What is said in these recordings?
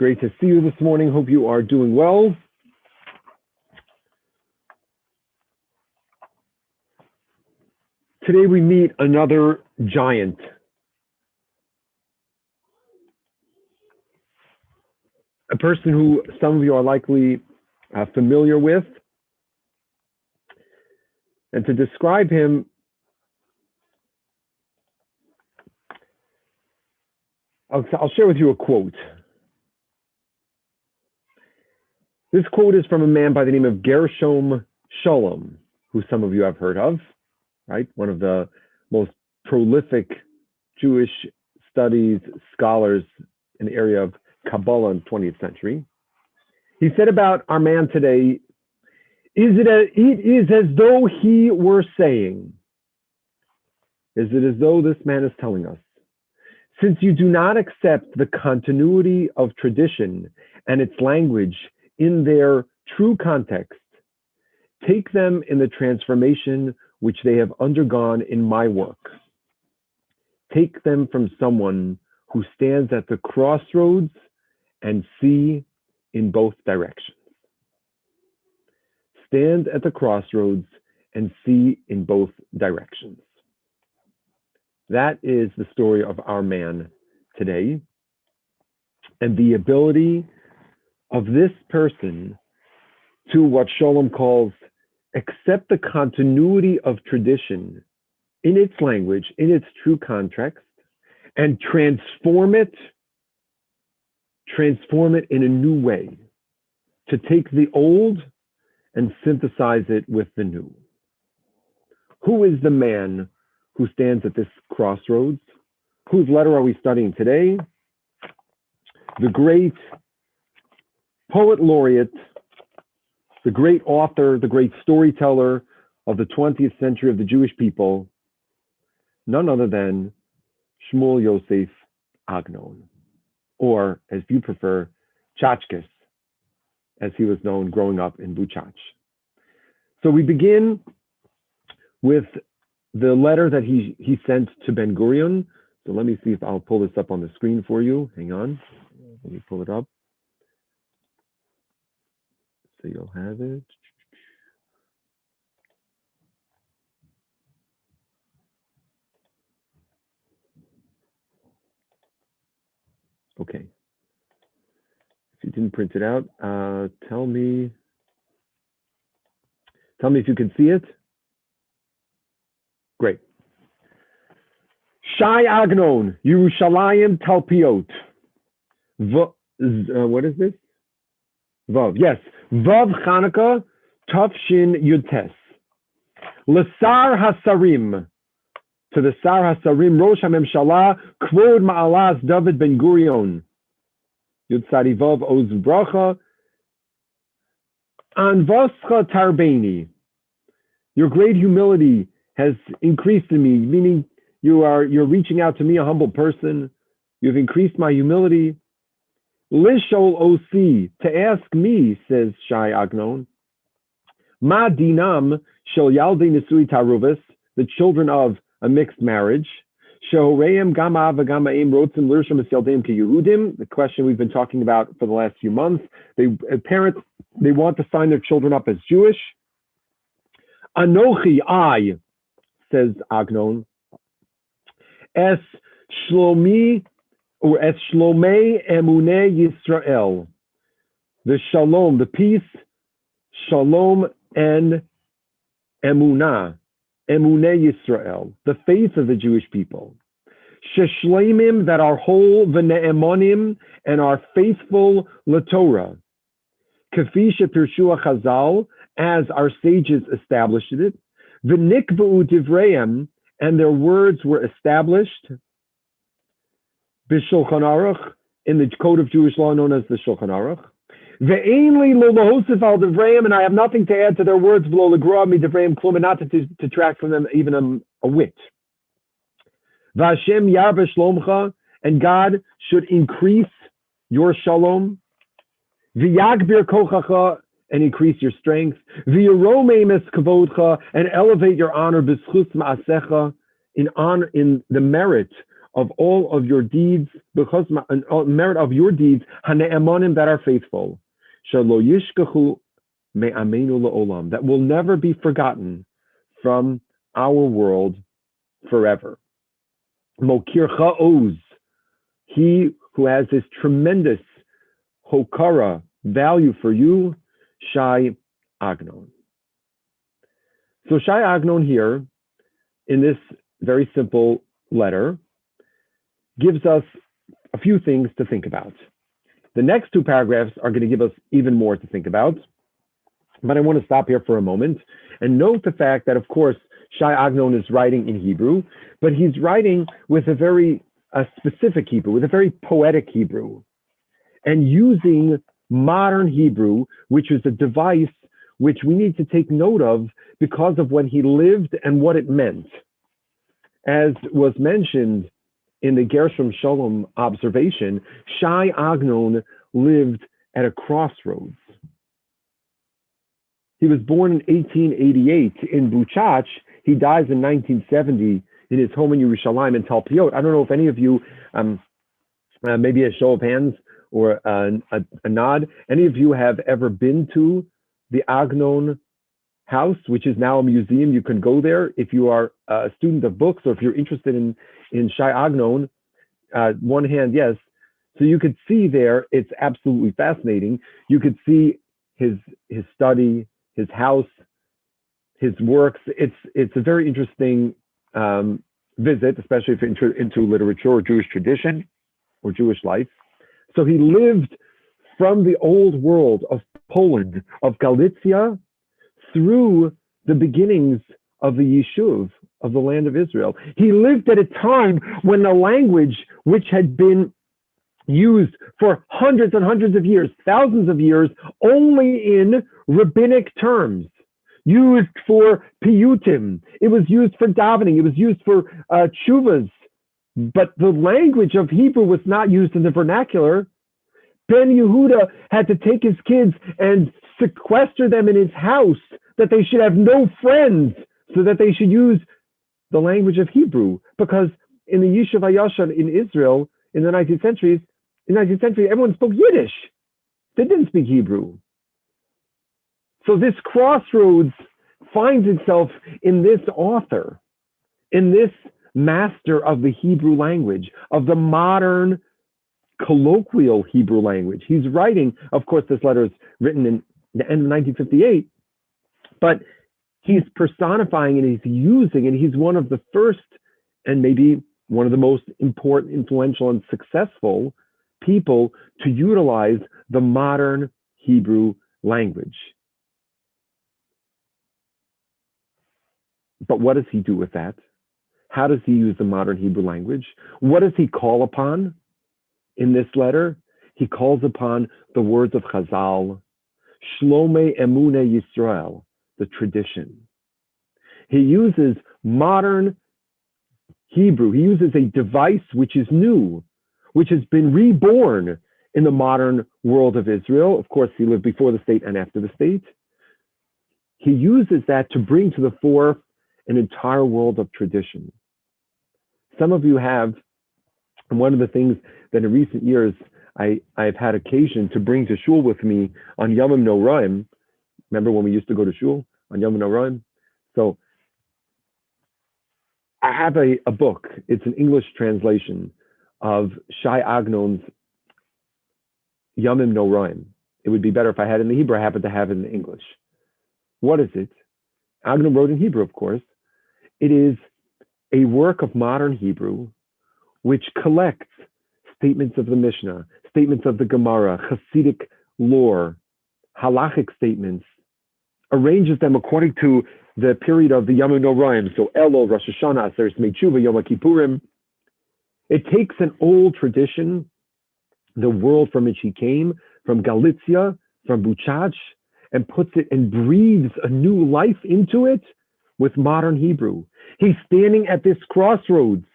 Great to see you this morning. Hope you are doing well. Today we meet another giant. A person who some of you are likely familiar with. And to describe him, I'll share with you a quote. This quote is from a man by the name of Gershom Scholem, who some of you have heard of, right? One of the most prolific Jewish studies scholars in the area of Kabbalah in the 20th century. He said about our man today, it is as though he were saying, is it as though this man is telling us, since you do not accept the continuity of tradition and its language in their true context, take them in the transformation which they have undergone in my work. Take them from someone who stands at the crossroads and see in both directions. Stand at the crossroads and see in both directions. That is the story of our man today. And the ability of this person to what Sholem calls accept the continuity of tradition in its language, in its true context, and transform it in a new way, to take the old and synthesize it with the new. Who is the man who stands at this crossroads? Whose letter are we studying today? The great poet laureate, the great author, the great storyteller of the 20th century of the Jewish people, none other than Shmuel Yosef Agnon, or as you prefer, Chachkes, as he was known growing up in Buchach. So we begin with the letter that he sent to Ben Gurion. So let me see if I'll pull this up on the screen for you. Hang on, let me pull it up. So you'll have it. Okay. If you didn't print it out, tell me if you can see it. Great. Shai Agnon, Yerushalayim Talpiot. What is this? Vav, yes. Vav Chanukah, Tafshin Yudtes. L'sar Hasarim, to the Sar Hasarim, Rosh HaMemshala, Kvod Ma'alas David Ben Gurion. Yud Sadi Vav Oz Bracha. Anvoscha Tarbeni. Your great humility has increased in me, meaning you're reaching out to me, a humble person. You've increased my humility. Lishol Osi, to ask me, says Shai Agnon, Ma dinam shel yaldei nisui taruvis, the children of a mixed marriage, shehoreim gama v'gama im rotzim lirsham es yaldeim keYehudim, the question we've been talking about for the last few months. Parents want to sign their children up as Jewish. Anochi, I, says Agnon, es shlomi, or as Shlomei Emunei Yisrael, the Shalom, the peace, Shalom and Emunah, Emunei Yisrael, the faith of the Jewish people. Sheshleimim, that are whole, v'ne'emonim, and are faithful LaTorah. Kafi she'pirshua Chazal, as our sages established it. V'nikv'u divreim, and their words were established. B'Shulchan Aruch, in the code of Jewish law known as the Shulchan Aruch. Ve'ein li lo lahosif al devreim, and I have nothing to add to their words, v'lo legroa mi devreim klum, and not to detract from them even a whit. V'Hashem yarba shlomcha, and God should increase your shalom. V'yagbir kochacha, and increase your strength. V'yiromem es kavodcha, and elevate your honor b'schus ma'asecha, in the merit of all of your deeds, because merit of your deeds, hane'emanim, that are faithful, shelo yishkachu me'ameinu la'olam, that will never be forgotten from our world forever. Mokircha oz, he who has this tremendous hokara, value for you, Shai Agnon. So Shai Agnon here, in this very simple letter, gives us a few things to think about. The next two paragraphs are going to give us even more to think about, but I want to stop here for a moment and note the fact that, of course, Shai Agnon is writing in Hebrew, but he's writing with a very specific Hebrew, with a very poetic Hebrew, and using modern Hebrew, which is a device which we need to take note of because of when he lived and what it meant. As was mentioned in the Gershom Shalom observation, Shai Agnon lived at a crossroads. He was born in 1888 in Buchach. He dies in 1970 in his home in Yerushalayim in Talpiot. I don't know if any of you, maybe a show of hands or a nod, any of you have ever been to the Agnon house, which is now a museum. You can go there if you are a student of books, or if you're interested in Shai Agnon. One hand, yes. So you could see there, it's absolutely fascinating. You could see his study, his house, his works. It's a very interesting visit, especially if you're into literature or Jewish tradition or Jewish life. So he lived from the old world of Poland, of Galicia, through the beginnings of the Yishuv, of the land of Israel. He lived at a time when the language, which had been used for hundreds and hundreds of years, thousands of years, only in rabbinic terms, used for piyutim, it was used for davening, it was used for tshuvas, but the language of Hebrew was not used in the vernacular. Ben Yehuda had to take his kids and sequester them in his house, that they should have no friends, so that they should use the language of Hebrew. Because in the Yishuv HaYashan in Israel in the 19th century, everyone spoke Yiddish. They didn't speak Hebrew. So this crossroads finds itself in this author, in this master of the Hebrew language, of the modern colloquial Hebrew language. He's writing, of course, this letter is written in the end of 1958, but he's personifying and he's using, and he's one of the first and maybe one of the most important, influential, and successful people to utilize the modern Hebrew language. But what does he do with that? How does he use the modern Hebrew language? What does he call upon in this letter? He calls upon the words of Chazal, Shlomei Emune Yisrael, the tradition. He uses modern Hebrew. He uses a device which is new, which has been reborn in the modern world of Israel. Of course, he lived before the state and after the state. He uses that to bring to the fore an entire world of tradition. Some of you have, and one of the things that in recent years I've had occasion to bring to shul with me on Yomim Noraim. Remember when we used to go to shul on Yomim Noraim? So I have a book. It's an English translation of Shai Agnon's Yomim Noraim. It would be better if I had it in the Hebrew. I happen to have it in English. What is it? Agnon wrote in Hebrew, of course. It is a work of modern Hebrew which collects statements of the Mishnah, statements of the Gemara, Hasidic lore, halachic statements, arranges them according to the period of the Yomim Noraim, so Elul, Rosh Hashanah, Aseret Yemei Tshuva, Yom Kippurim. It takes an old tradition, the world from which he came, from Galicia, from Buchach, and puts it and breathes a new life into it with modern Hebrew. He's standing at this crossroads,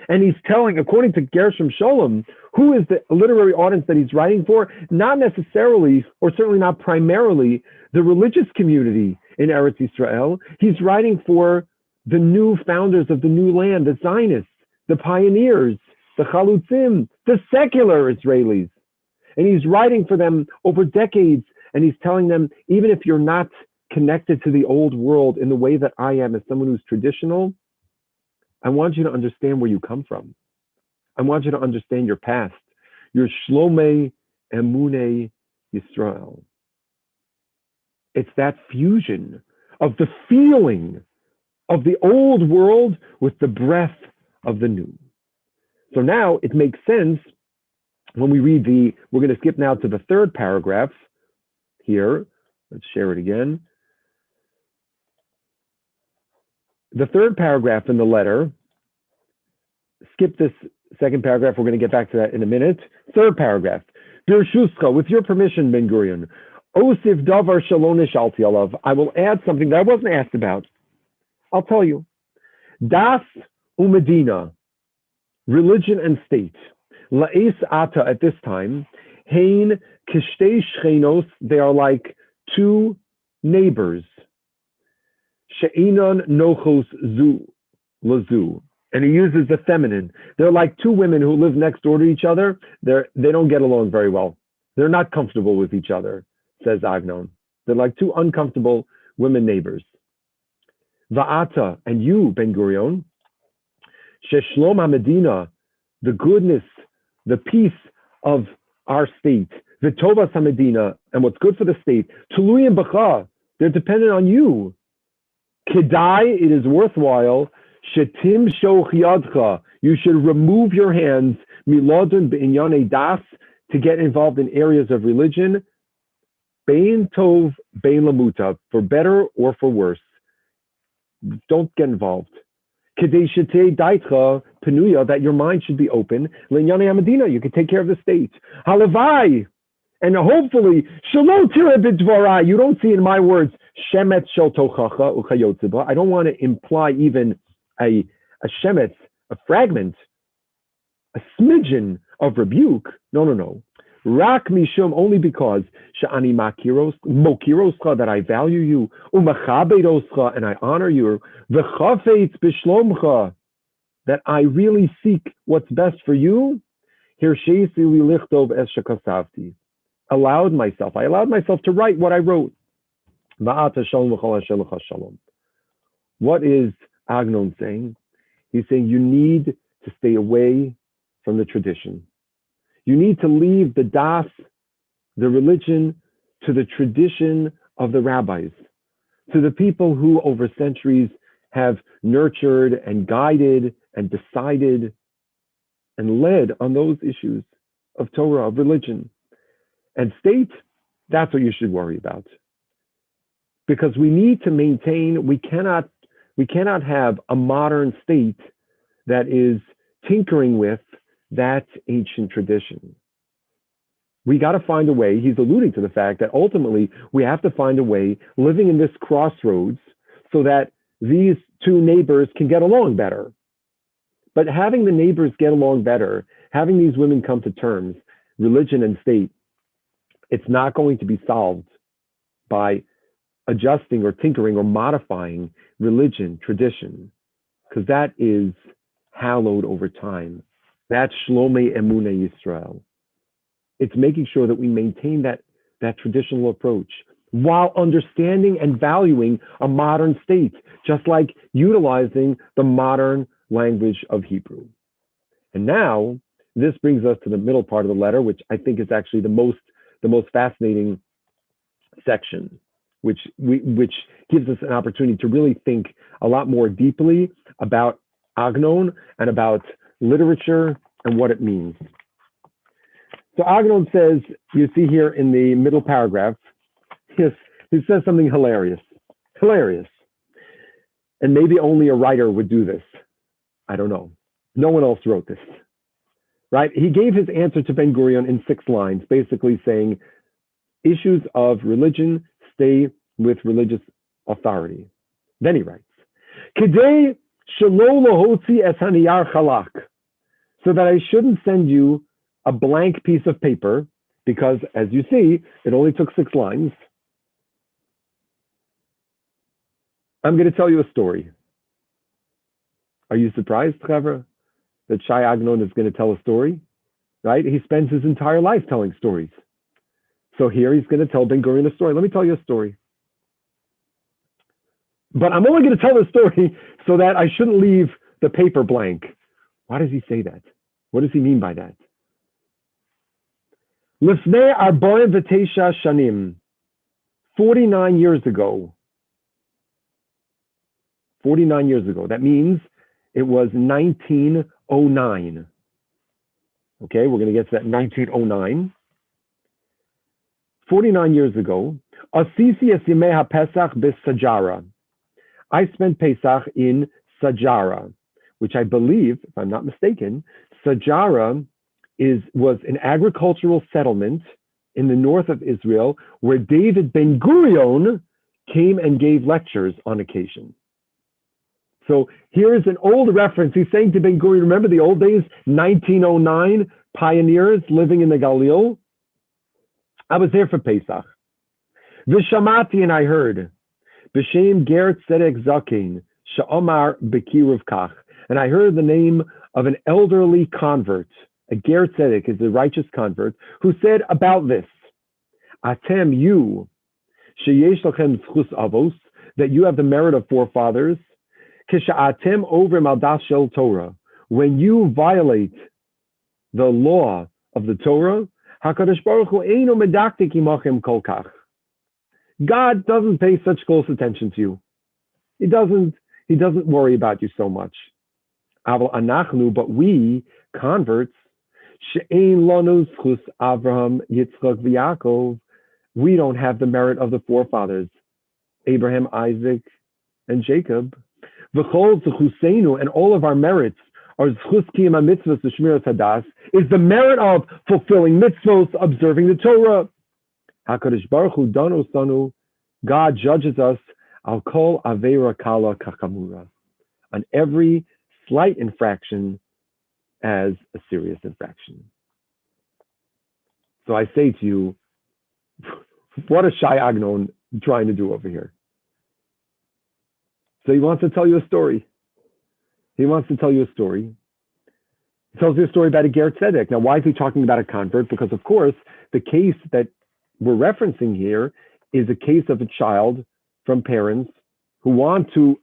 and he's telling, according to Gershom Shalom, who is the literary audience that he's writing for? Not necessarily, or certainly not primarily, the religious community in Eretz Yisrael. He's writing for the new founders of the new land, the Zionists, the pioneers, the chalutzim, the secular Israelis. And he's writing for them over decades, and he's telling them, even if you're not connected to the old world in the way that I am as someone who's traditional, I want you to understand where you come from. I want you to understand your past, your Shlomei Emune Yisrael. It's that fusion of the feeling of the old world with the breath of the new. So now it makes sense when we read we're going to skip now to the third paragraph here. Let's share it again. The third paragraph in the letter, skip this second paragraph. We're going to get back to that in a minute. Third paragraph. Birshuska, with your permission, Ben Gurion, Osif davar shalonish alti alav. I will add something that I wasn't asked about. I'll tell you. Das umedina, religion and state. La'es ata, at this time, hein kishtei shchenos, they are like two neighbors. She'inon nochos zu lazu. And he uses the feminine. They're like two women who live next door to each other. They don't get along very well. They're not comfortable with each other, says Agnon. They're like two uncomfortable women neighbors. Va'ata, and you, Ben Gurion, Sheshlom HaMedina, the goodness, the peace of our state, V'tovas HaMedina, and what's good for the state, Tuluyim B'cha, they're dependent on you. Kedai, it is worthwhile, Shetim Shoch Yadcha, you should remove your hands, Milodun B'inyane Das, to get involved in areas of religion, Bein Tov, Bein Lamuta, for better or for worse. Don't get involved. Kedeshite daitcha penuya, that your mind should be open. Linyane Amadina, you can take care of the state. Halavai, and hopefully, shalom tira b'dvara, you don't see in my words, shemet shel tochacha uchayotziba. I don't want to imply even a shemet, a fragment, a smidgen of rebuke. No. Rak mishum, only because sha'ani mokiroscha, that I value you, umachabedoscha, and I honor you, v'chafetz b'shlomcha, that I really seek what's best for you. Hirshesi li lichtov es shekasavti. I allowed myself to write what I wrote. Va'ata shalom v'chol hashem l'cha shalom. What is Agnon saying? He's saying you need to stay away from the tradition. You need to leave the das, the religion, to the tradition of the rabbis, to the people who over centuries have nurtured and guided and decided and led on those issues of Torah, of religion. And state, that's what you should worry about. Because we need to maintain, we cannot have a modern state that is tinkering with that ancient tradition. We got to find a way. He's alluding to the fact that ultimately we have to find a way living in this crossroads so that these two neighbors can get along better. But having the neighbors get along better, having these women come to terms, religion and state, it's not going to be solved by adjusting or tinkering or modifying religion, tradition, because that is hallowed over time. That's Shlomei Emune Yisrael. It's making sure that we maintain that traditional approach while understanding and valuing a modern state, just like utilizing the modern language of Hebrew. And now, this brings us to the middle part of the letter, which I think is actually the most fascinating section, which gives us an opportunity to really think a lot more deeply about Agnon and about literature and what it means. So Agnon says, you see here in the middle paragraph, he says something hilarious. And maybe only a writer would do this. I don't know. No one else wrote this, right? He gave his answer to Ben Gurion in 6 lines, basically saying, issues of religion stay with religious authority. Then he writes, Kedei shelo lahotzi es haniyar chalak, so that I shouldn't send you a blank piece of paper, because as you see, it only took 6 lines. I'm going to tell you a story. Are you surprised, Trevor, that Shai Agnon is going to tell a story, right? He spends his entire life telling stories. So here he's going to tell Ben Gurion a story. Let me tell you a story. But I'm only going to tell the story so that I shouldn't leave the paper blank. Why does he say that? What does he mean by that? Lifnei arbaim v'teisha shanim, 49 years ago. 49 years ago. That means it was 1909. Okay, we're going to get to that 1909. 49 years ago, Asisi es Yemei HaPesach b'Sajara. I spent Pesach in Sajara, which I believe, if I'm not mistaken, Sajara was an agricultural settlement in the north of Israel where David Ben Gurion came and gave lectures on occasion. So here's an old reference. He's saying to Ben Gurion, remember the old days, 1909, pioneers living in the Galil? I was there for Pesach. Vishamati, and I heard, B'Shem Ger Tzedek Zakin, Sha'omar B'Kiruv Kach. And I heard the name of an elderly convert. A Ger Tzedek is a righteous convert, who said about this, Atem, you, Sheyesh Lachem Zchus Avos, that you have the merit of forefathers, Kisha'atem over Maldas Shel Torah, when you violate the law of the Torah, HaKadosh Baruch Hu Eino Medaktik Imachem Kol Kach. God doesn't pay such close attention to you. He doesn't worry about you so much. Aval anachnu, but we, converts, she'ein lanu zchus Avraham, Yitzchak, v'Yaakov, we don't have the merit of the forefathers, Abraham, Isaac, and Jacob. V'chol zchuseinu, and all of our merits are zchus kiyam mitzvahs v'shmiras hadas, is the merit of fulfilling mitzvahs, observing the Torah. HaKadosh Baruch Hu dano sanu, God judges us, al kol aveira kala kakamura, on every slight infraction as a serious infraction. So I say to you, what is Shai Agnon trying to do over here? So he wants to tell you a story. He tells you a story about a Ger Tzedek. Now, why is he talking about a convert? Because, of course, the case that we're referencing here is a case of a child from parents who want to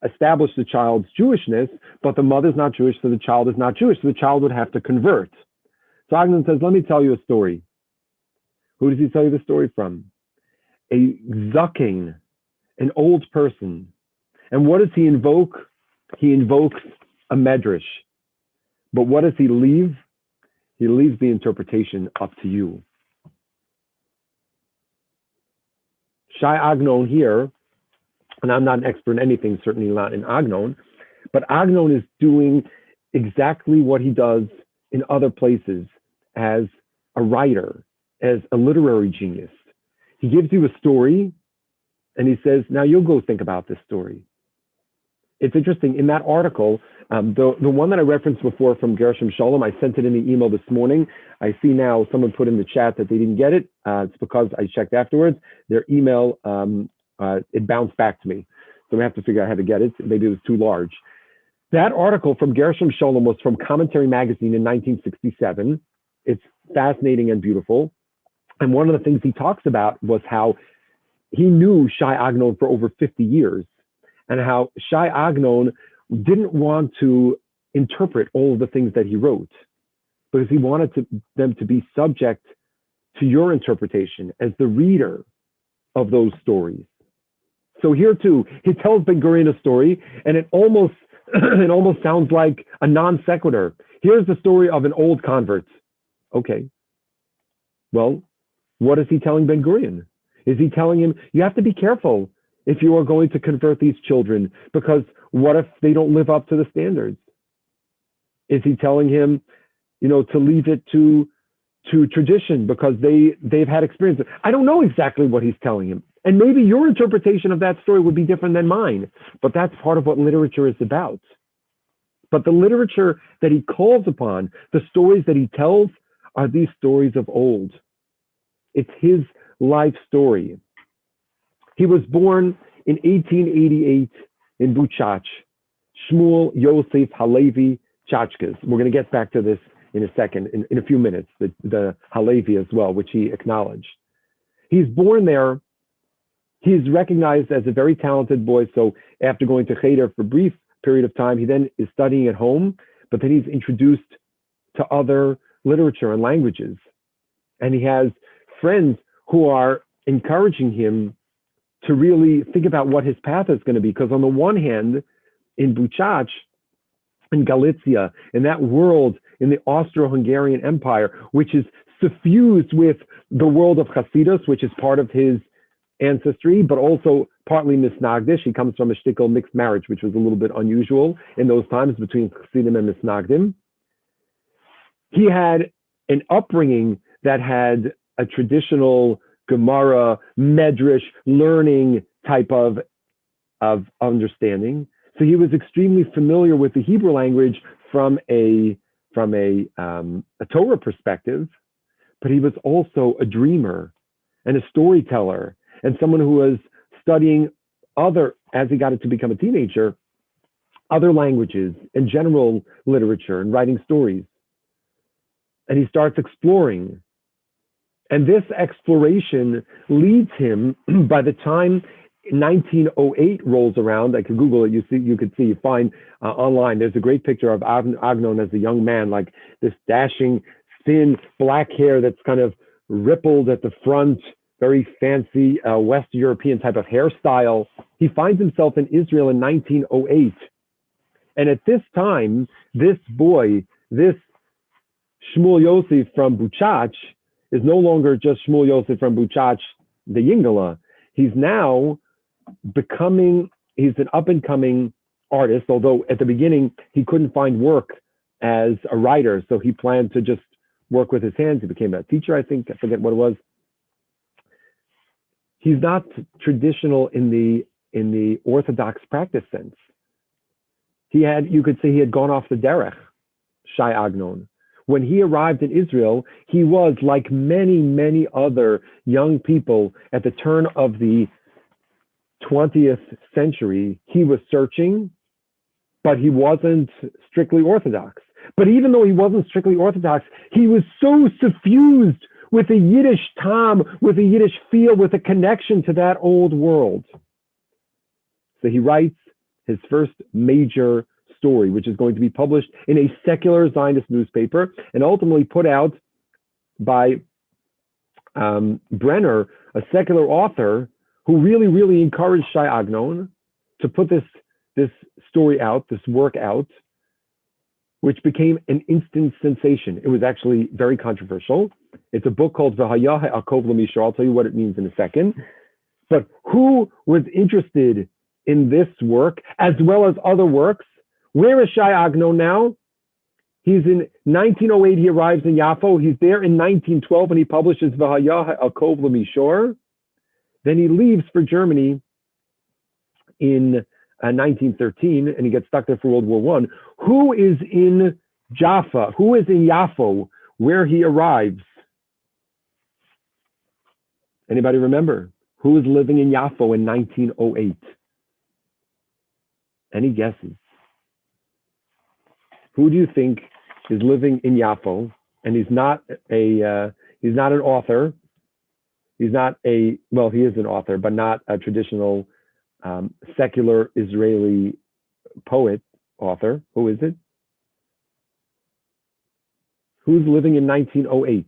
establish the child's Jewishness, but the mother's not Jewish, so the child is not Jewish, so the child would have to convert. So Agnon says, let me tell you a story. Who does he tell you the story from? A zaken, an old person. And what does he invoke? He invokes a medrash. But what does he leave? He leaves the interpretation up to you. Shai Agnon here, and I'm not an expert in anything, certainly not in Agnon, but Agnon is doing exactly what he does in other places as a writer, as a literary genius. He gives you a story, and he says, now you'll go think about this story. It's interesting, in that article, the one that I referenced before from Gershom Sholem, I sent it in the email this morning. I see now someone put in the chat that they didn't get it. It's because I checked afterwards. Their email, it bounced back to me. So we have to figure out how to get it. Maybe it was too large. That article from Gershom Sholem was from Commentary Magazine in 1967. It's fascinating and beautiful. And one of the things he talks about was how he knew Shai Agnon for over 50 years. And how Shai Agnon didn't want to interpret all of the things that he wrote because he wanted them to be subject to your interpretation as the reader of those stories. So here too, he tells Ben Gurion a story, and it almost sounds like a non sequitur. Here's the story of an old convert. Okay. Well, what is he telling Ben Gurion? Is he telling him, you have to be careful if you are going to convert these children, because what if they don't live up to the standards? Is he telling him, to leave it to tradition because they've had experience? I don't know exactly what he's telling him. And maybe your interpretation of that story would be different than mine, but that's part of what literature is about. But the literature that he calls upon, the stories that he tells, are these stories of old. It's his life story. He was born in 1888 in Buchach. Shmuel Yosef Halevi tchotchkes. We're going to get back to this in a second, in a few minutes, the Halevi as well, which he acknowledged. He's born there. He's recognized as a very talented boy. So after going to Cheder for a brief period of time, he then is studying at home, but then he's introduced to other literature and languages. And he has friends who are encouraging him to really think about what his path is going to be. Because on the one hand, in Buchach, in Galicia, in that world, in the Austro-Hungarian Empire, which is suffused with the world of Hasidus, which is part of his ancestry, but also partly Misnagdish. He comes from a shtickle mixed marriage, which was a little bit unusual in those times between Chassidim and Misnagdim. He had an upbringing that had a traditional Gemara, Medrash, learning type of understanding. So he was extremely familiar with the Hebrew language from a Torah perspective, but he was also a dreamer and a storyteller and someone who was studying as he got to become a teenager, other languages and general literature and writing stories. And he starts exploring. And this exploration leads him, by the time 1908 rolls around, I could Google it, you find online, there's a great picture of Agnon as a young man, like this dashing, thin, black hair that's kind of rippled at the front, very fancy West European type of hairstyle. He finds himself in Israel in 1908. And at this time, this boy, this Shmuel Yosef from Buchach, is no longer just Shmuel Yosef from Buchach, the Yingala. He's now he's an up-and-coming artist, although at the beginning he couldn't find work as a writer, so he planned to just work with his hands. He became a teacher, I think. I forget what it was. He's not traditional in the Orthodox practice sense. You could say he had gone off the derech, Shai Agnon. When he arrived in Israel, he was like many, many other young people at the turn of the 20th century. He was searching, but he wasn't strictly Orthodox. But even though he wasn't strictly Orthodox, he was so suffused with a Yiddish tom, with a Yiddish feel, with a connection to that old world. So he writes his first major story, which is going to be published in a secular Zionist newspaper and ultimately put out by Brenner, a secular author who really, really encouraged Shai Agnon to put this story out, this work out, which became an instant sensation. It was actually very controversial. It's a book called V'haya Ha'akov L'Mishor. I'll tell you what it means in a second. But who was interested in this work as well as other works? Where is Shai Agnon now? He's in 1908, he arrives in Yafo. He's there in 1912 and he publishes V'haya Ha'akov L'Mishor. Then he leaves for Germany in 1913 and he gets stuck there for World War I. Who is in Jaffa? Who is in Yafo where he arrives? Anybody remember? Who is living in Yafo in 1908? Any guesses? Who do you think is living in Yafo? And he's not an author. He is an author, but not a traditional secular Israeli poet author. Who is it? Who's living in 1908?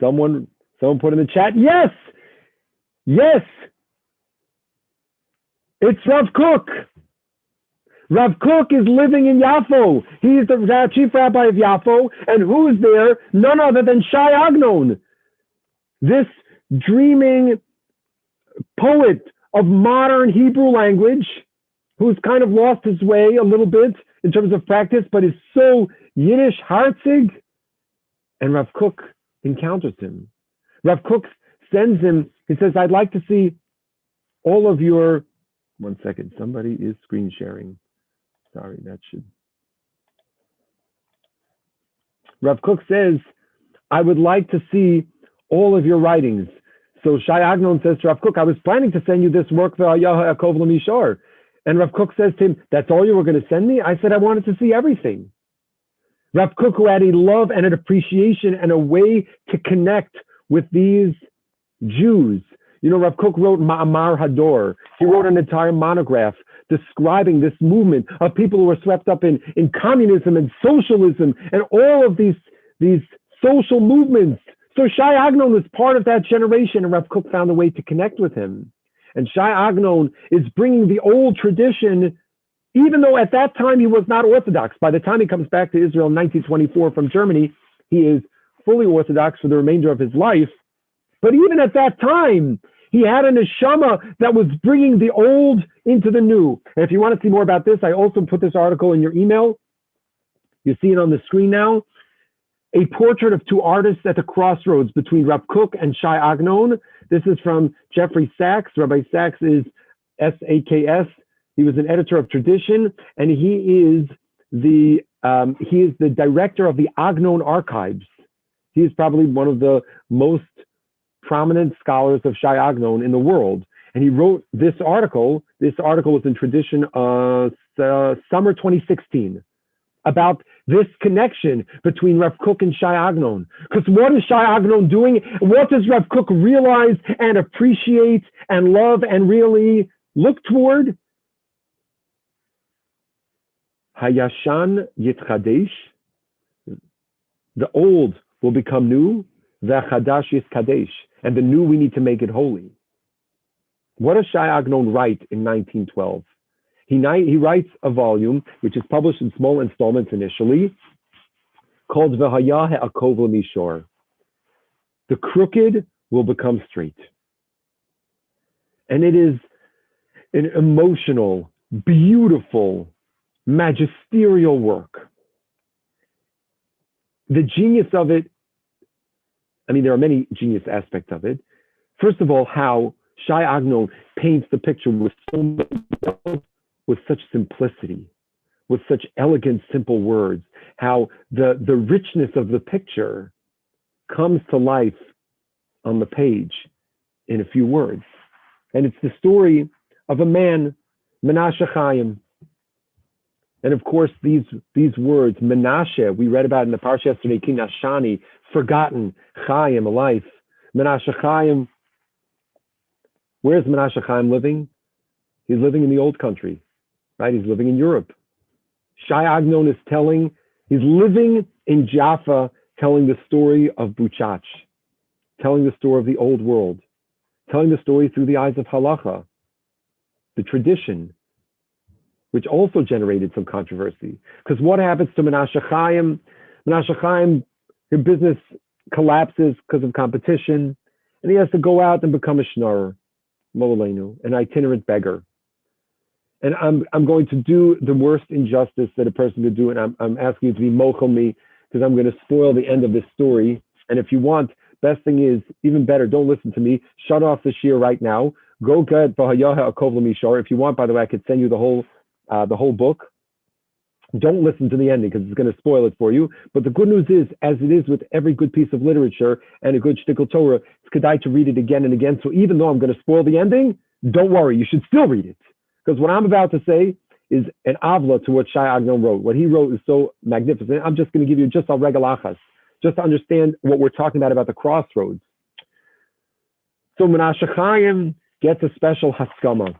Someone put in the chat, yes! Yes! It's Rav Kook. Rav Kook is living in Yafo. He's the chief rabbi of Yafo. And who is there? None other than Shai Agnon, this dreaming poet of modern Hebrew language, who's kind of lost his way a little bit in terms of practice, but is so Yiddish heartzig. And Rav Kook encounters him. Rav Kook sends him, he says, I'd like to see all of your, one second, somebody is screen sharing. Sorry, Rav Kook says, I would like to see all of your writings. So Shai Agnon says to Rav Kook, I was planning to send you this work, V'Haya Yaakov L'Mishor. And Rav Kook says to him, that's all you were going to send me? I said, I wanted to see everything. Rav Kook, who had a love and an appreciation and a way to connect with these Jews. You know, Rav Kook wrote Ma'amar Hador. He wrote an entire monograph describing this movement of people who were swept up in communism and socialism and all of these social movements. So Shai Agnon was part of that generation, and Rav Kook found a way to connect with him. And Shai Agnon is bringing the old tradition, even though at that time he was not Orthodox. By the time he comes back to Israel in 1924 from Germany, he is fully Orthodox for the remainder of his life. But even at that time, he had a neshama that was bringing the old into the new. And if you want to see more about this, I also put this article in your email. You see it on the screen now. A portrait of two artists at the crossroads between Rav Kook and Shai Agnon. This is from Jeffrey Sachs. Rabbi Sachs is S-A-K-S. He was an editor of Tradition, and he is the director of the Agnon Archives. He is probably one of the most prominent scholars of Shai Agnon in the world. And he wrote this article. This article was in Tradition summer 2016 about this connection between Rav Kook and Shai Agnon. Because what is Shai Agnon doing? What does Rav Kook realize and appreciate and love and really look toward? Hayashan Yitchadesh. The old will become new. V'chadash Yitkadesh. And the new, we need to make it holy. What does Shai Agnon write in 1912? He writes a volume, which is published in small installments initially, called V'Haya Yaakov L'Mishor. The crooked will become straight. And it is an emotional, beautiful, magisterial work. The genius of it, I mean, there are many genius aspects of it. First of all, how Shai Agnon paints the picture with such simplicity, with such elegant, simple words, how the richness of the picture comes to life on the page in a few words. And it's the story of a man, Menashe Chaim. And of course, these words, Menashe, we read about in the parsha yesterday, Kinashani, forgotten, Chaim, a life. Menashe Chaim, where's Menashe Chaim living? He's living in the old country, right? He's living in Europe. Shai Agnon is he's living in Jaffa, telling the story of Buchach, telling the story of the old world, telling the story through the eyes of halacha, the tradition, which also generated some controversy. Because what happens to Menashe Chaim? Menashe Chaim, his business collapses because of competition, and he has to go out and become a schnorrer, Molenu, an itinerant beggar. And I'm going to do the worst injustice that a person could do, and I'm asking you to be mochel me, because I'm going to spoil the end of this story. And if you want, best thing is, even better, don't listen to me. Shut off the shir right now. Go get V'Haya Yaakov L'Mishor. If you want, by the way, I could send you the whole book. Don't listen to the ending because it's going to spoil it for you. But the good news is, as it is with every good piece of literature and a good shtickle Torah, it's kedai to read it again and again. So even though I'm going to spoil the ending, don't worry, you should still read it. Because what I'm about to say is an avla to what Shai Agnon wrote. What he wrote is so magnificent. I'm just going to give you just a regalachas, just to understand what we're talking about the crossroads. So Menashe Chaim gets a special haskama.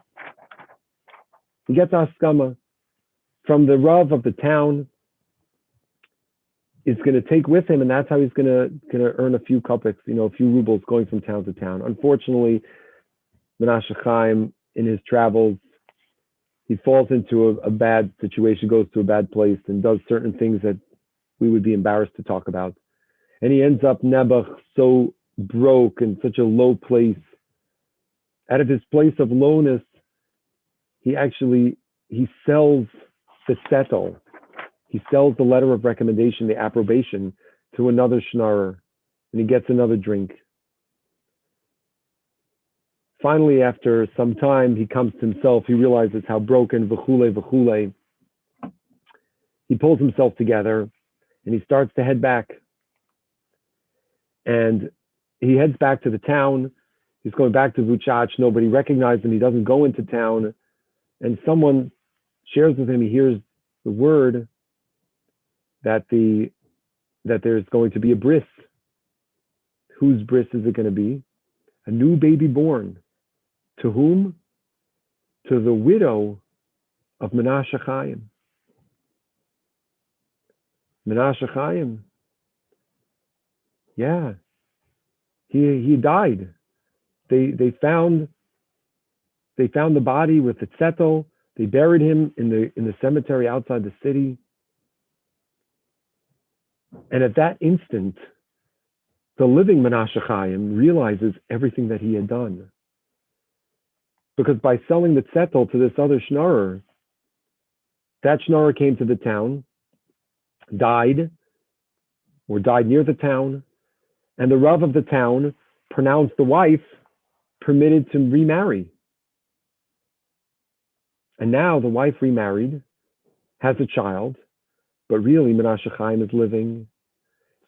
He gets a haskama from the Rav of the town. Is going to take with him, and that's how he's going to earn a few kopecks, a few rubles going from town to town. Unfortunately, Menashe Chaim, in his travels, he falls into a bad situation, goes to a bad place, and does certain things that we would be embarrassed to talk about. And he ends up nebuch, so broke, in such a low place. Out of his place of lowness, he sells the settle. He sells the letter of recommendation, the approbation, to another schnorrer, and he gets another drink. Finally, after some time, he comes to himself. He realizes how broken, v'chule. He pulls himself together, and he starts to head back. And he heads back to the town. He's going back to Vuchach. Nobody recognized him. He doesn't go into town. And someone shares with him, he hears the word that there's going to be a bris. Whose bris is it going to be? A new baby born. To whom? To the widow of Menashe Chaim. Menashe Chaim. Yeah. He died. They found the body with the tzetel. They buried him in the cemetery outside the city. And at that instant, the living Menashe Chaim realizes everything that he had done. Because by selling the tzetel to this other schnorrer, that schnorrer came to the town, died near the town, and the Rav of the town pronounced the wife permitted to remarry. And now the wife remarried, has a child, but really Menashe Chaim is living.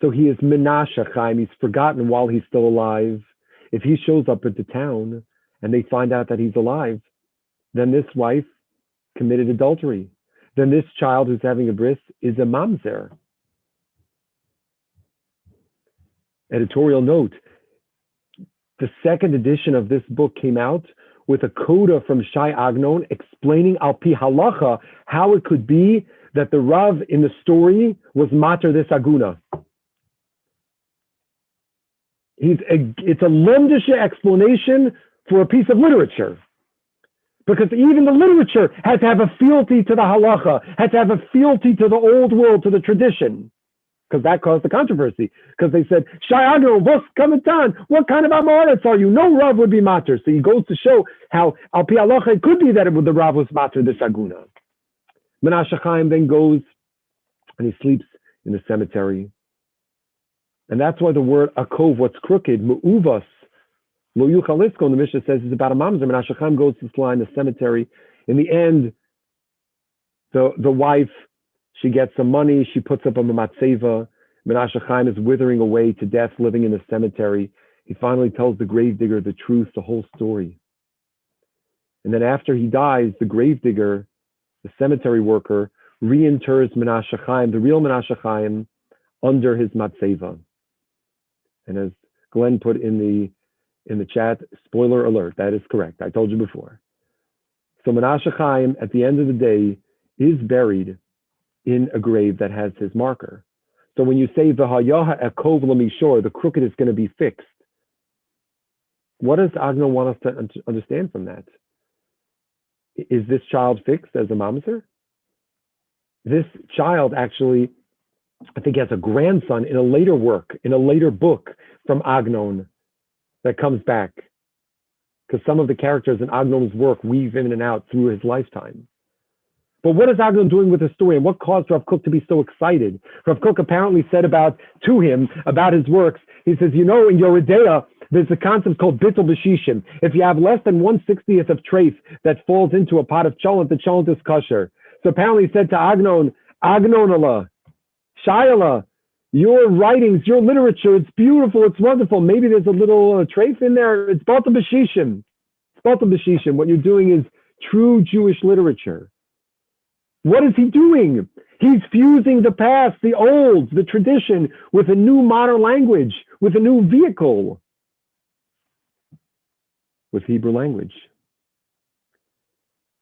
So he is Menashe Chaim. He's forgotten while he's still alive. If he shows up at the town and they find out that he's alive, then this wife committed adultery. Then this child who's having a bris is a mamzer. Editorial note, the second edition of this book came out with a coda from Shai Agnon explaining al pi halacha how it could be that the Rav in the story was mater this aguna. It's a lemdische explanation for a piece of literature. Because even the literature had to have a fealty to the halacha, had to have a fealty to the old world, to the tradition. Because that caused the controversy. Because they said, Shai Agnon, what's coming on? What kind of Amoritz are you? No Rav would be mater. So he goes to show how al pi halacha it could be that the Rav was mater this aguna. Menashe Chaim then goes and he sleeps in the cemetery. And that's why the word akov, what's crooked, mu'uvas, lo yuchalisko, the Mishnah says is about a mamzer. Menashe Chaim goes to fly in the cemetery. In the end, the wife, she gets some money, she puts up a matzeva. Menashe Chaim is withering away to death, living in the cemetery. He finally tells the gravedigger the truth, the whole story. And then after he dies, the gravedigger, the cemetery worker, reinterrs Menashe Chaim, the real Menashe Chaim, under his matzeva. And as Glenn put in the chat, spoiler alert, that is correct. I told you before. So Menashe Chaim, at the end of the day, is buried in a grave that has his marker. So when you say v'hayaha ekov l'mishor, the crooked is going to be fixed. What does Agnon want us to understand from that? Is this child fixed as a mamzer? This child actually, I think, has a grandson in a later work, in a later book from Agnon that comes back. Because some of the characters in Agnon's work weave in and out through his lifetime. But what is Agnon doing with the story, and what caused Rav Kook to be so excited? Rav Kook apparently said to him about his works, he says, in Yoredea, there's a concept called bittul b'shishim. If you have less than 1/60th of treif that falls into a pot of cholent, the cholent is kosher. So apparently he said to Agnon, Agnonala, Shayala, your writings, your literature, it's beautiful, it's wonderful. Maybe there's a little treif in there. It's bittul b'shishim. It's bittul b'shishim. What you're doing is true Jewish literature. What is he doing? He's fusing the past, the old, the tradition, with a new modern language, with a new vehicle, with Hebrew language.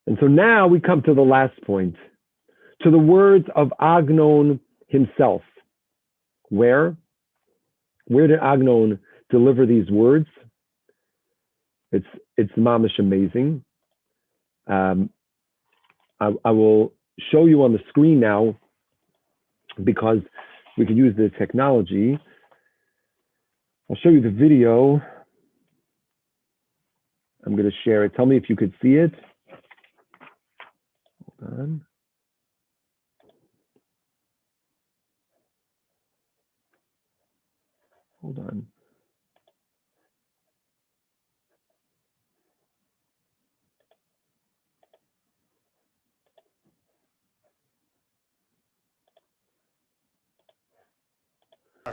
And so now we come to the last point, to the words of Agnon himself. Where did Agnon deliver these words? It's mamish amazing. I will show you on the screen now, because we can use the technology. I'll show you the video. I'm going to share it. Tell me if you could see it. Hold on. Hold on.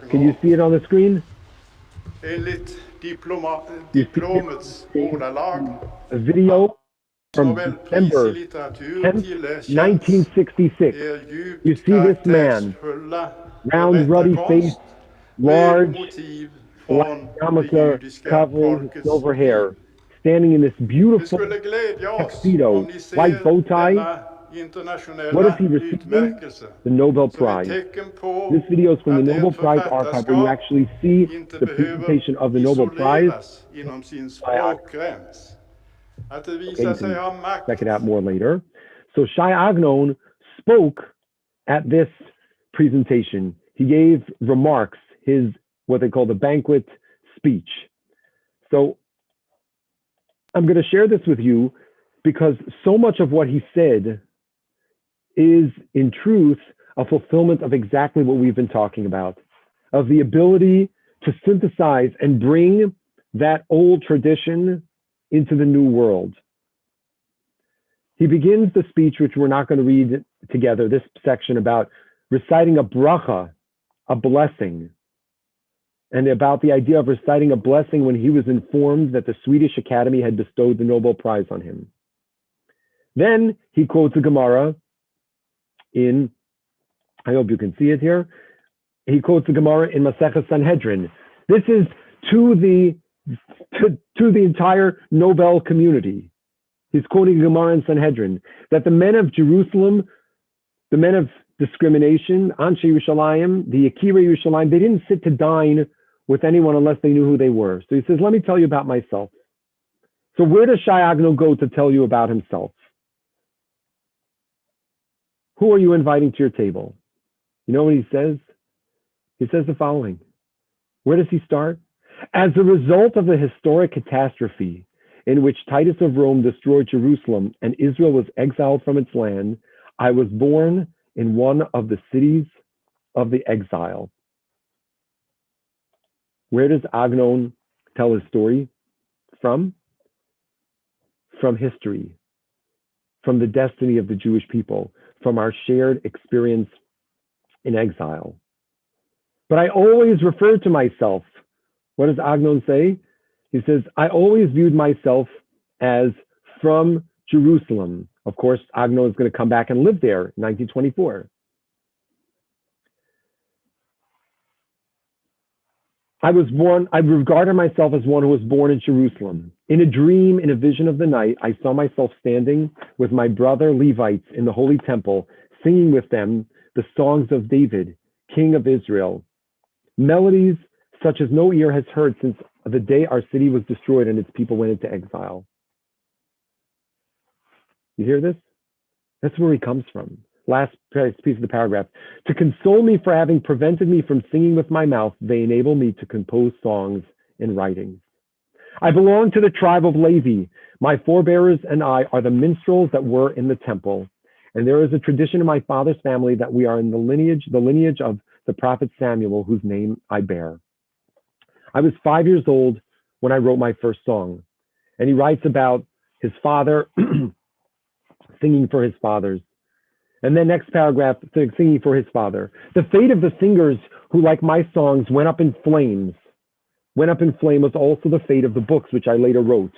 Can you see it on the screen? You see this diplomets is ordalag. a video from Nobelpris i December litteratur 10th, tillerkänns 1966. You djupt see this man, karaktärsfulla round, ruddy face, berättarkonst med large motiv black från det yarmulke judiska covering his folkets silver liv. hair, standing in this Det beautiful skulle glädja oss om tuxedo, ni white ser bow tie. denna What is internationella he receiving? utmärkelse The Nobel som ett Prize. tecken på This video is from the att Nobel ert Prize archive where you författarskap actually see inte the behöver presentation of the Nobel Prize. isoleras inom sin Shai Agnon. språkgräns. Att det Okay, visar you sig can ha check makt. it out more later. So Shai Agnon spoke at this presentation. He gave remarks, his what they call the banquet speech. So I'm going to share this with you because so much of what he said is in truth a fulfillment of exactly what we've been talking about, of the ability to synthesize and bring that old tradition into the new world. He begins the speech, which we're not going to read together, this section about reciting a bracha, a blessing, and about the idea of reciting a blessing when he was informed that the Swedish Academy had bestowed the Nobel Prize on him. Then he quotes a Gemara in, I hope you can see it here. He quotes the Gemara in Masechah Sanhedrin. This is to the entire Nobel community. He's quoting Gemara in Sanhedrin, that the men of Jerusalem, the men of discrimination, Anshe Yerushalayim, the Akira Yerushalayim, they didn't sit to dine with anyone unless they knew who they were. So he says, let me tell you about myself. So where does Shai Agnon go to tell you about himself? Who are you inviting to your table? You know what he says? He says the following. Where does he start? As a result of the historic catastrophe in which Titus of Rome destroyed Jerusalem and Israel was exiled from its land, I was born in one of the cities of the exile. Where does Agnon tell his story from? From history, from the destiny of the Jewish people, from our shared experience in exile. But I always refer to myself. What does Agnon say? He says, I always viewed myself as from Jerusalem. Of course, Agnon is going to come back and live there in 1924. I regarded myself as one who was born in Jerusalem. In a dream, in a vision of the night, I saw myself standing with my brother Levites in the Holy Temple, singing with them the songs of David, King of Israel, melodies such as no ear has heard since the day our city was destroyed and its people went into exile. You hear this? That's where he comes from. Last piece of the paragraph. To console me for having prevented me from singing with my mouth, they enable me to compose songs and writings. I belong to the tribe of Levi. My forebears and I are the minstrels that were in the temple. And there is a tradition in my father's family that we are in the lineage of the prophet Samuel, whose name I bear. I was 5 years old when I wrote my first song. And he writes about his father singing for his fathers. And then next paragraph, singing for his father. The fate of the singers who, like my songs, went up in flame was also the fate of the books which I later wrote.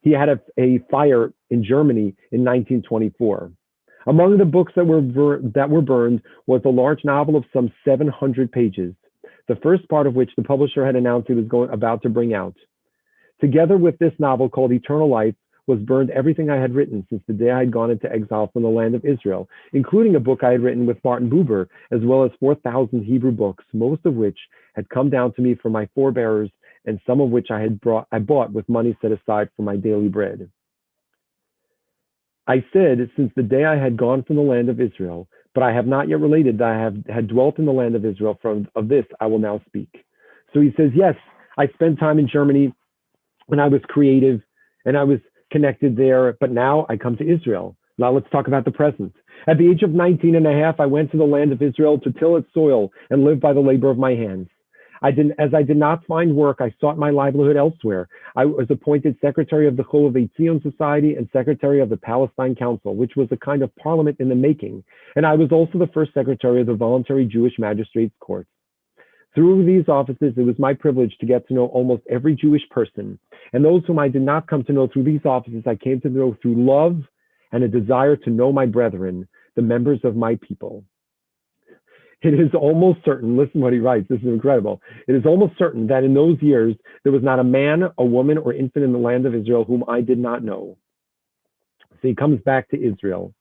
He had a fire in Germany in 1924. Among the books that were burned was a large novel of some 700 pages, the first part of which the publisher had announced he was about to bring out. Together with this novel called Eternal Life, was burned everything I had written since the day I had gone into exile from the land of Israel, including a book I had written with Martin Buber, as well as 4,000 Hebrew books, most of which had come down to me from my forebears, and some of which I bought with money set aside for my daily bread. I said, since the day I had gone from the land of Israel, but I have not yet related that I had dwelt in the land of Israel. Of this I will now speak. So he says, yes, I spent time in Germany when I was creative and I was connected there, but now I come to Israel. Now let's talk about the present. At the age of 19 and a half, I went to the land of Israel to till its soil and live by the labor of my hands. As I did not find work, I sought my livelihood elsewhere. I was appointed secretary of the Chovevei Tzion Society and secretary of the Palestine Council, which was a kind of parliament in the making. And I was also the first secretary of the voluntary Jewish magistrates' courts. Through these offices, it was my privilege to get to know almost every Jewish person. And those whom I did not come to know through these offices, I came to know through love and a desire to know my brethren, the members of my people. It is almost certain, listen what he writes, this is incredible. It is almost certain that in those years, there was not a man, a woman, or infant in the land of Israel whom I did not know. So he comes back to Israel.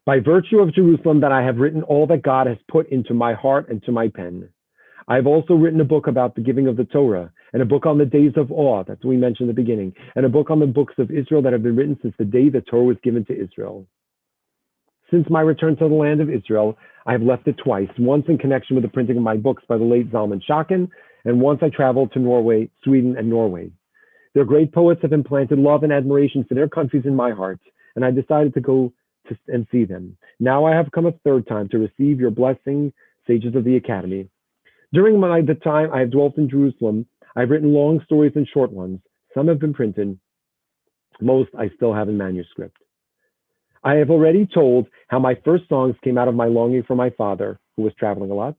By virtue of Jerusalem, that I have written all that God has put into my heart and to my pen. I have also written a book about the giving of the Torah, and a book on the days of awe, that's what we mentioned at the beginning, and a book on the books of Israel that have been written since the day the Torah was given to Israel. Since my return to the land of Israel, I have left it twice, once in connection with the printing of my books by the late Zalman Schaken, and once I traveled to Norway, Sweden, and Norway. Their great poets have implanted love and admiration for their countries in my heart, and I decided to go and see them. Now I have come a third time to receive your blessing, sages of the academy. During the time I have dwelt in Jerusalem, I have written long stories and short ones. Some have been printed. Most I still have in manuscript. I have already told how my first songs came out of my longing for my father, who was traveling a lot.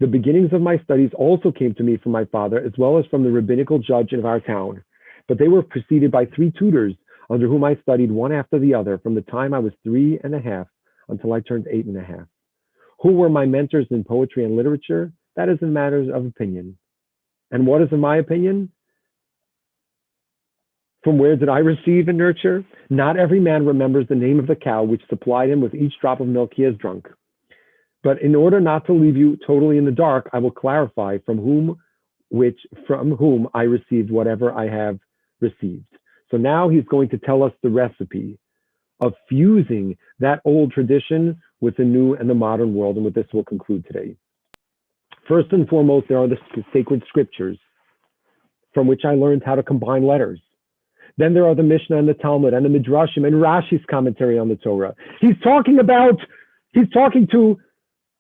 The beginnings of my studies also came to me from my father, as well as from the rabbinical judge of our town. But they were preceded by 3 tutors, under whom I studied one after the other from the time I was 3.5 until I turned 8.5. Who were my mentors in poetry and literature? That is a matter of opinion. And what is in my opinion? From where did I receive and nurture? Not every man remembers the name of the cow which supplied him with each drop of milk he has drunk. But in order not to leave you totally in the dark, I will clarify from whom I received whatever I have received. So now he's going to tell us the recipe of fusing that old tradition with the new and the modern world. And with this, we'll conclude today. First and foremost, there are the sacred scriptures from which I learned how to combine letters. Then there are the Mishnah and the Talmud and the Midrashim and Rashi's commentary on the Torah. He's talking to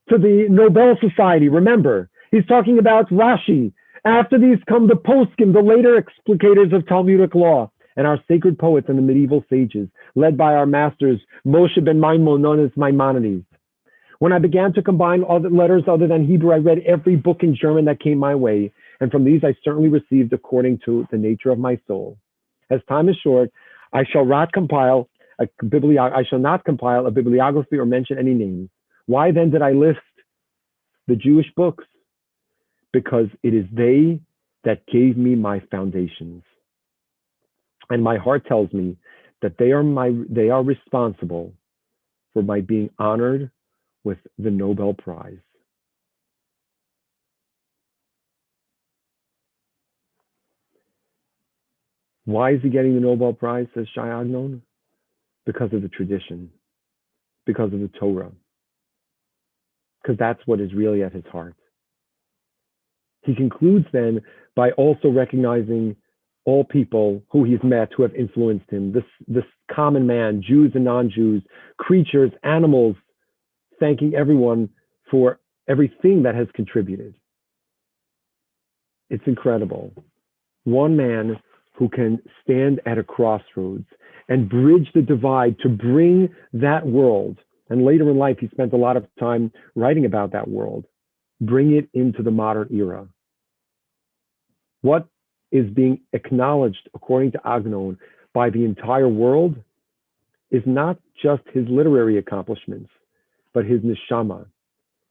the Nobel Society, remember. He's talking about Rashi. After these come the poskim, the later explicators of Talmudic law, and our sacred poets and the medieval sages, led by our masters, Moshe ben Maimon, known as Maimonides. When I began to combine all the letters other than Hebrew, I read every book in German that came my way, and from these I certainly received according to the nature of my soul. As time is short, I shall not compile a bibliography or mention any names. Why then did I list the Jewish books? Because it is they that gave me my foundations. And my heart tells me that they are responsible for my being honored with the Nobel Prize. Why is he getting the Nobel Prize, says Shai Agnon? Because of the tradition, because of the Torah, because that's what is really at his heart. He concludes then by also recognizing all people who he's met who have influenced him, this common man, Jews and non-Jews, creatures, animals, thanking everyone for everything that has contributed. It's incredible. One man who can stand at a crossroads and bridge the divide to bring that world, and later in life he spent a lot of time writing about that world, bring it into the modern era. What is being acknowledged, according to Agnon, by the entire world is not just his literary accomplishments, but his neshama.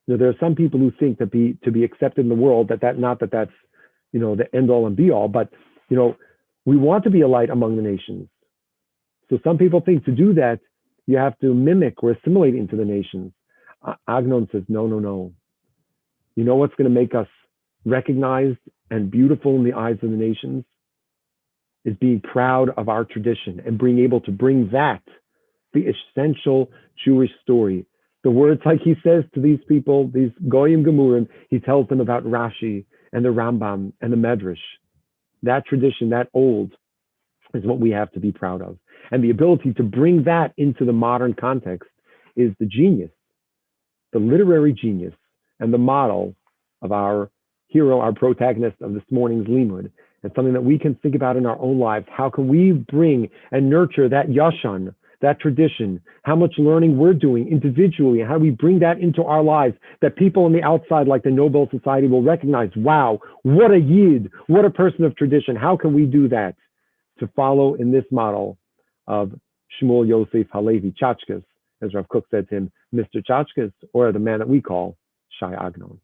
Now, there are some people who think that to be accepted in the world, that's the end all and be all, but we want to be a light among the nations. So some people think to do that, you have to mimic or assimilate into the nations. Agnon says, no. You know what's going to make us recognized and beautiful in the eyes of the nations? Is being proud of our tradition and being able to bring that, the essential Jewish story. The words, like he says to these people, these Goyim Gemurim, he tells them about Rashi and the Rambam and the Medrash. That tradition, that old, is what we have to be proud of. And the ability to bring that into the modern context is the genius, the literary genius, and the model of our hero, our protagonist of this morning's limud, and something that we can think about in our own lives. How can we bring and nurture that yashan, that tradition, how much learning we're doing individually, and how we bring that into our lives, that people on the outside, like the Nobel Society, will recognize, wow, what a Yid, what a person of tradition. How can we do that? To follow in this model of Shmuel Yosef Halevi Chachkas, as Rav Kook said to him, Mr. Chachkas, or the man that we call Shai Agnon.